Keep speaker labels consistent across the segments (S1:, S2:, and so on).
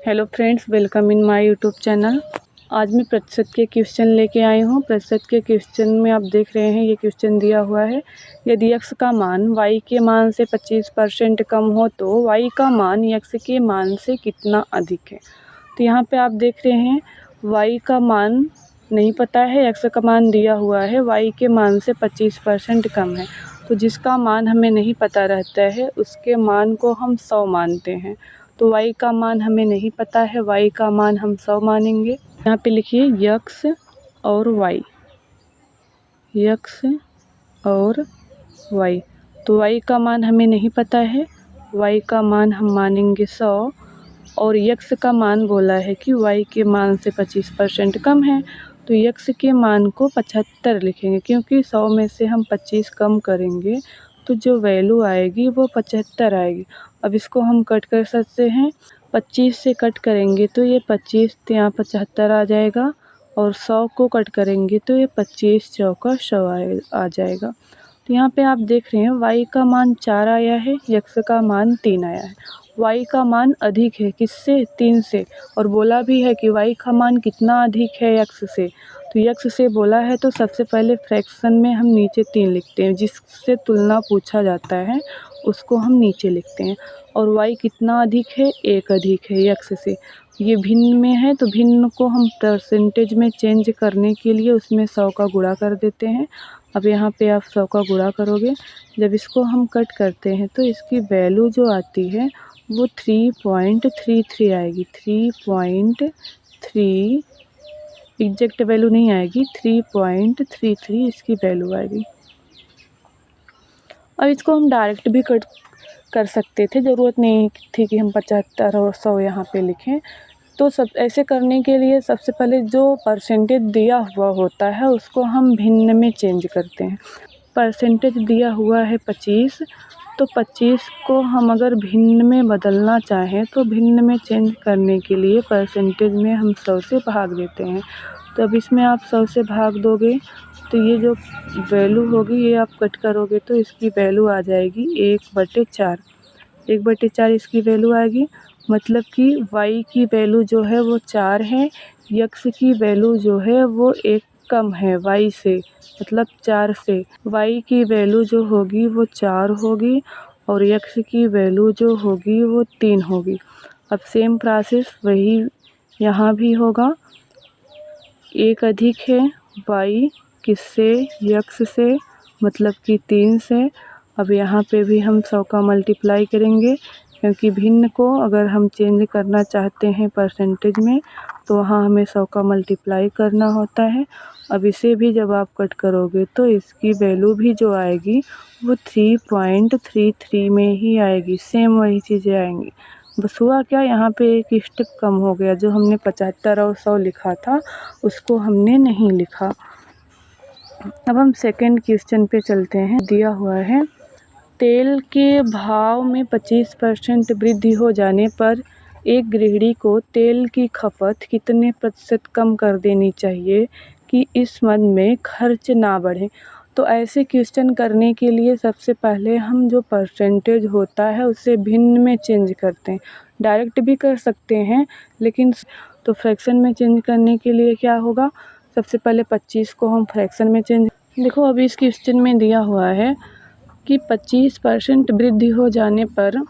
S1: Hello friends, welcome in my YouTube channel. आज मैं प्रतिशत के क्वेश्चन लेके आई हूँ। प्रतिशत के क्वेश्चन में आप देख रहे हैं, ये क्वेश्चन दिया हुआ है, यदि x का मान y के मान से 25% कम हो तो y का मान x के मान से कितना अधिक है। तो यहाँ पे आप देख रहे हैं y का मान नहीं पता है, x का मान दिया हुआ है, y के मान से 25% कम है। तो जिसका मान हमें नहीं पता रहता है उसके मान को हम 100 मानते हैं। तो y का मान हमें नहीं पता है, y का मान हम 100 मानेंगे। यहाँ पे लिखिए x और y, x और y। तो y का मान हमें नहीं पता है, y का मान हम मानेंगे 100 और x का मान बोला है कि y के मान से 25% कम है। तो x के मान को 75 लिखेंगे, क्योंकि 100 में से हम 25 कम करेंगे तो जो वैल्यू आएगी वो 75 आएगी। अब इसको हम कट कर सकते हैं, 25 से कट करेंगे तो ये 25 यहाँ 75 आ जाएगा और 100 को कट करेंगे तो ये 25 चौका 100 आ जाएगा। तो यहाँ पे आप देख रहे हैं y का मान 4 आया है, x का मान 3 आया है। y का मान अधिक है किससे? 3 से। और बोला भी है कि y का मान कितना अधिक है x से। तो x से बोला है तो सबसे पहले फ्रैक्शन में हम नीचे 3 लिखते हैं, जिससे तुलना पूछा जाता है उसको हम नीचे लिखते हैं। और y कितना अधिक है? 1 अधिक है x से। ये भिन्न में है तो भिन्न को हम परसेंटेज में चेंज करने के लिए उसमें 100 का गुणा कर देते हैं। अब यहाँ पे आप 100 का गुणा करोगे, जब इसको हम कट करते हैं तो इसकी वैल्यू जो आती है वो 3.33 आएगी। 3.3 एग्जैक्ट वैल्यू नहीं आएगी, 3.33 इसकी वैल्यू आएगी। अब इसको हम डायरेक्ट भी कट कर सकते थे, ज़रूरत नहीं थी कि हम 75 और 100 यहाँ पे लिखें। तो सब ऐसे करने के लिए सबसे पहले जो परसेंटेज दिया हुआ होता है उसको हम भिन्न में चेंज करते हैं। परसेंटेज दिया हुआ है 25, तो 25 को हम अगर भिन्न में बदलना चाहें तो भिन्न में चेंज करने के लिए परसेंटेज में हम 100 से भाग देते हैं। तो अब इसमें आप 100 से भाग दोगे तो ये जो वैल्यू होगी ये आप कट करोगे तो इसकी वैल्यू आ जाएगी 1/4। 1/4 इसकी वैल्यू आएगी, मतलब कि y की वैल्यू जो है वो 4 है, x की वैल्यू जो है वो 1 कम है y से, मतलब 4 से। y की वैल्यू जो होगी वो 4 होगी और x की वैल्यू जो होगी वो 3 होगी। अब सेम प्रोसेस वही यहाँ भी होगा। 1 अधिक है y किससे? x से, मतलब कि 3 से। अब यहाँ पे भी हम 100 का मल्टीप्लाई करेंगे, क्योंकि भिन्न को अगर हम चेंज करना चाहते हैं परसेंटेज में तो वहाँ हमें 100 का मल्टीप्लाई करना होता है। अब इसे भी जब आप कट करोगे तो इसकी वैल्यू भी जो आएगी वो 3.33 में ही आएगी, सेम वही चीज़ें आएंगी। बस हुआ क्या, यहाँ पे एक स्टेप कम हो गया, जो हमने 75 और 100 लिखा था उसको हमने नहीं लिखा। अब हम सेकंड क्वेश्चन पे चलते हैं। दिया हुआ है, तेल के भाव में 25% वृद्धि हो जाने पर एक गृहिणी को तेल की खपत कितने प्रतिशत कम कर देनी चाहिए कि इस मद में खर्च ना बढ़े। तो ऐसे क्वेश्चन करने के लिए सबसे पहले हम जो परसेंटेज होता है उसे भिन्न में चेंज करते हैं। डायरेक्ट भी कर सकते हैं, लेकिन तो फ्रैक्शन में चेंज करने के लिए क्या होगा, सबसे पहले 25 को हम फ्रैक्शन में चेंज। देखो अभी इस क्वेश्चन में दिया हुआ है कि 25% वृद्धि हो जाने पर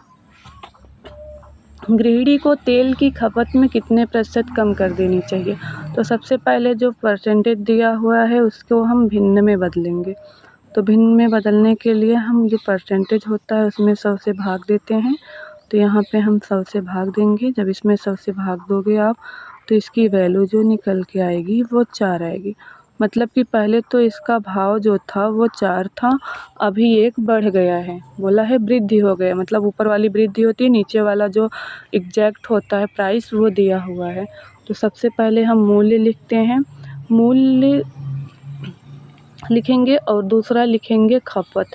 S1: गृहिणी को तेल की खपत में कितने प्रतिशत कम कर देनी चाहिए। तो सबसे पहले जो परसेंटेज दिया हुआ है उसको हम भिन्न में बदलेंगे। तो भिन्न में बदलने के लिए हम जो परसेंटेज होता है उसमें 100 से भाग देते हैं। तो यहाँ पे हम 100 से भाग देंगे, जब इसमें 100 से भाग दोगे आप तो इसकी वैल्यू जो निकल के आएगी वो 4 आएगी। मतलब कि पहले तो इसका भाव जो था वो 4 था, अभी 1 बढ़ गया है। बोला है वृद्धि हो गया, मतलब ऊपर वाली वृद्धि होती है, नीचे वाला जो एग्जैक्ट होता है प्राइस वो दिया हुआ है। तो सबसे पहले हम मूल्य लिखते हैं, मूल्य लिखेंगे और दूसरा लिखेंगे खपत।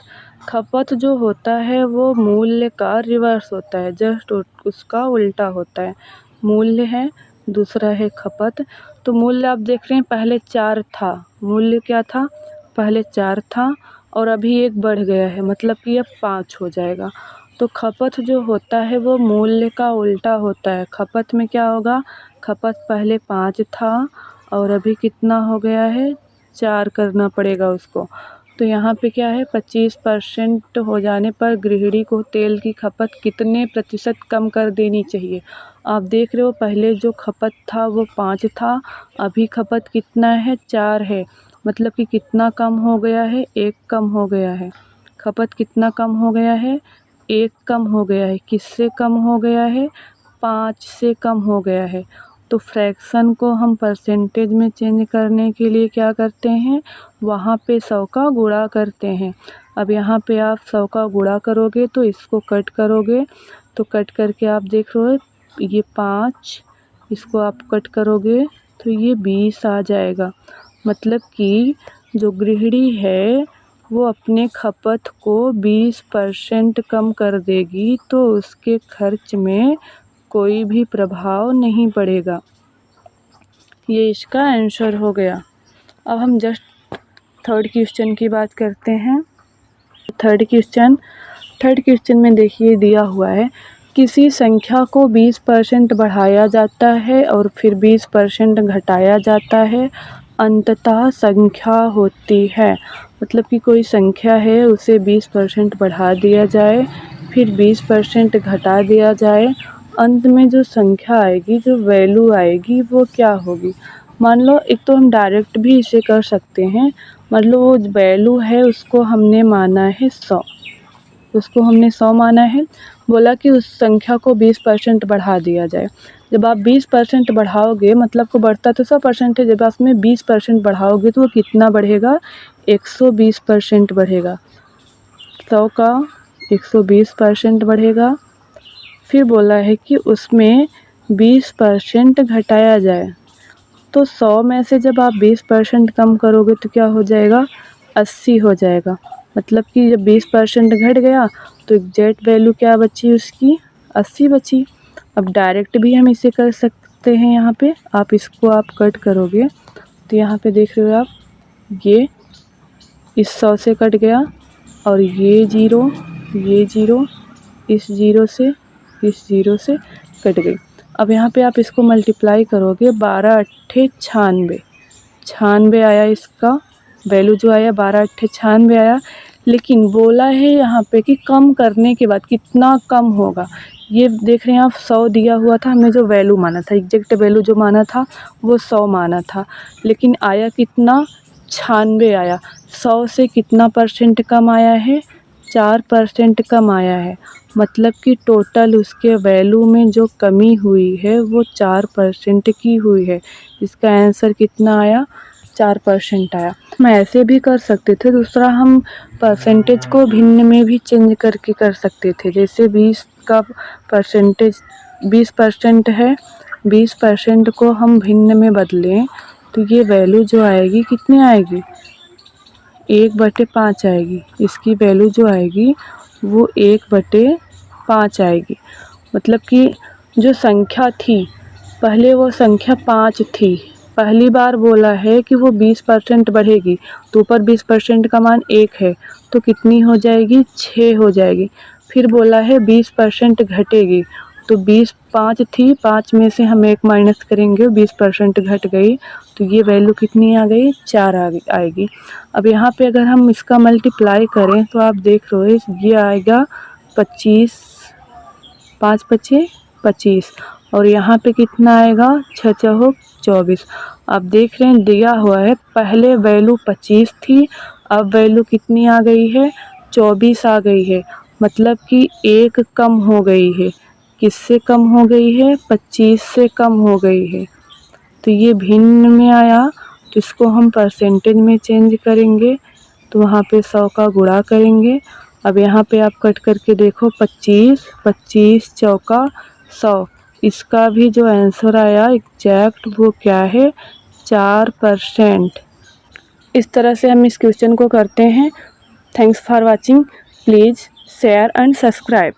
S1: खपत जो होता है वो मूल्य का रिवर्स होता है, जस्ट उसका उल्टा होता है। मूल्य है, दूसरा है खपत। तो मूल्य आप देख रहे हैं पहले 4 था, मूल्य क्या था, पहले 4 था और अभी 1 बढ़ गया है, मतलब कि अब 5 हो जाएगा। तो खपत जो होता है वो मूल्य का उल्टा होता है। खपत में क्या होगा, खपत पहले 5 था और अभी कितना हो गया है, 4 करना पड़ेगा उसको। तो यहाँ पे क्या है, 25% हो जाने पर गृहिणी को तेल की खपत कितने प्रतिशत कम कर देनी चाहिए। आप देख रहे हो पहले जो खपत था वो 5 था, अभी खपत कितना है, 4 है। मतलब कि कितना कम हो गया है, 1 कम हो गया है। खपत कितना कम हो गया है, 1 कम हो गया है। किससे कम हो गया है, 5 से कम हो गया है। तो फ्रैक्शन को हम परसेंटेज में चेंज करने के लिए क्या करते हैं, वहाँ पे 100 का गुणा करते हैं। अब यहाँ पे आप 100 का गुणा करोगे तो इसको कट करोगे, तो कट करके आप देख रहे हो ये 5, इसको आप कट करोगे तो ये 20 आ जाएगा। मतलब कि जो गृहिणी है वो अपने खपत को 20% कम कर देगी तो उसके खर्च में कोई भी प्रभाव नहीं पड़ेगा। ये इसका आंसर हो गया। अब हम जस्ट थर्ड क्वेश्चन की बात करते हैं। थर्ड क्वेश्चन में देखिए दिया हुआ है, किसी संख्या को 20% बढ़ाया जाता है और फिर 20% घटाया जाता है, अंततः संख्या होती है। मतलब कि कोई संख्या है उसे 20% बढ़ा दिया जाए, फिर 20% घटा दिया जाए, अंत में जो संख्या आएगी, जो वैल्यू आएगी वो क्या होगी। मान लो एक तो हम डायरेक्ट भी इसे कर सकते हैं, मतलब वो वैल्यू है उसको हमने माना है 100, उसको हमने 100 माना है, बोला कि उस संख्या को 20% बढ़ा दिया जाए। जब आप 20% बढ़ाओगे, मतलब को बढ़ता तो 100% है, जब आप उसमें 20% बढ़ाओगे तो वो कितना बढ़ेगा, 120% बढ़ेगा। 100 का 120% बढ़ेगा। फिर बोला है कि उसमें 20% घटाया जाए, तो 100 में से जब आप 20% कम करोगे तो क्या हो जाएगा, 80 हो जाएगा। मतलब कि जब 20% घट गया तो एग्जैक्ट वैल्यू क्या बची उसकी, 80 बची। अब डायरेक्ट भी हम इसे कर सकते हैं। यहाँ पे आप इसको आप कट करोगे तो यहाँ पे देख रहे हो आप, ये इस 100 से कट गया और ये ज़ीरो, इस ज़ीरो से, इस ज़ीरो से कट गई। अब यहाँ पे आप इसको मल्टीप्लाई करोगे, 12 अट्ठे 96, 96 आया इसका वैल्यू, जो आया 12 अट्ठे 96 आया। लेकिन बोला है यहाँ पे कि कम करने के बाद कितना कम होगा। ये देख रहे हैं आप, 100 दिया हुआ था, हमने जो वैल्यू माना था, एग्जैक्ट वैल्यू जो माना था वो 100 माना था, लेकिन आया कितना, 96 आया। 100 से कितना परसेंट कम आया है, 4% कम आया है। मतलब कि टोटल उसके वैल्यू में जो कमी हुई है वो 4% की हुई है। इसका आंसर कितना आया, 4% आया। हम ऐसे भी कर सकते थे, दूसरा हम परसेंटेज को भिन्न में भी चेंज करके कर सकते थे। जैसे 20 का परसेंटेज 20% है, 20% को हम भिन्न में बदलें तो ये वैल्यू जो आएगी कितनी आएगी, 1/5 आएगी। इसकी वैल्यू जो आएगी वो 1/5 आएगी। मतलब कि जो संख्या थी पहले, वो संख्या 5 थी, पहली बार बोला है कि वो 20% बढ़ेगी, तो ऊपर 20% का मान 1 है तो कितनी हो जाएगी, 6 हो जाएगी। फिर बोला है 20% घटेगी, तो 5 थी, 5 में से हम 1 माइनस करेंगे, 20% घट गई तो ये वैल्यू कितनी आ गई, 4 आएगी। अब यहाँ पे अगर हम इसका मल्टीप्लाई करें तो आप देख रहे हो ये आएगा 25, 5 पचे 25, और यहाँ पे कितना आएगा, 6 चौक 24। आप देख रहे हैं दिया हुआ है, पहले वैल्यू 25 थी, अब वैल्यू कितनी आ गई है, 24 आ गई है। मतलब कि 1 कम हो गई है। किससे कम हो गई है, 25 से कम हो गई है। तो ये भिन्न में आया, तो इसको हम परसेंटेज में चेंज करेंगे, तो वहाँ पे 100 का गुणा करेंगे। अब यहाँ पे आप कट करके देखो, 25, 25 चौका 100, इसका भी जो आंसर आया एग्जैक्ट वो क्या है, 4%। इस तरह से हम इस क्वेश्चन को करते हैं। Thanks for watching, please share and subscribe.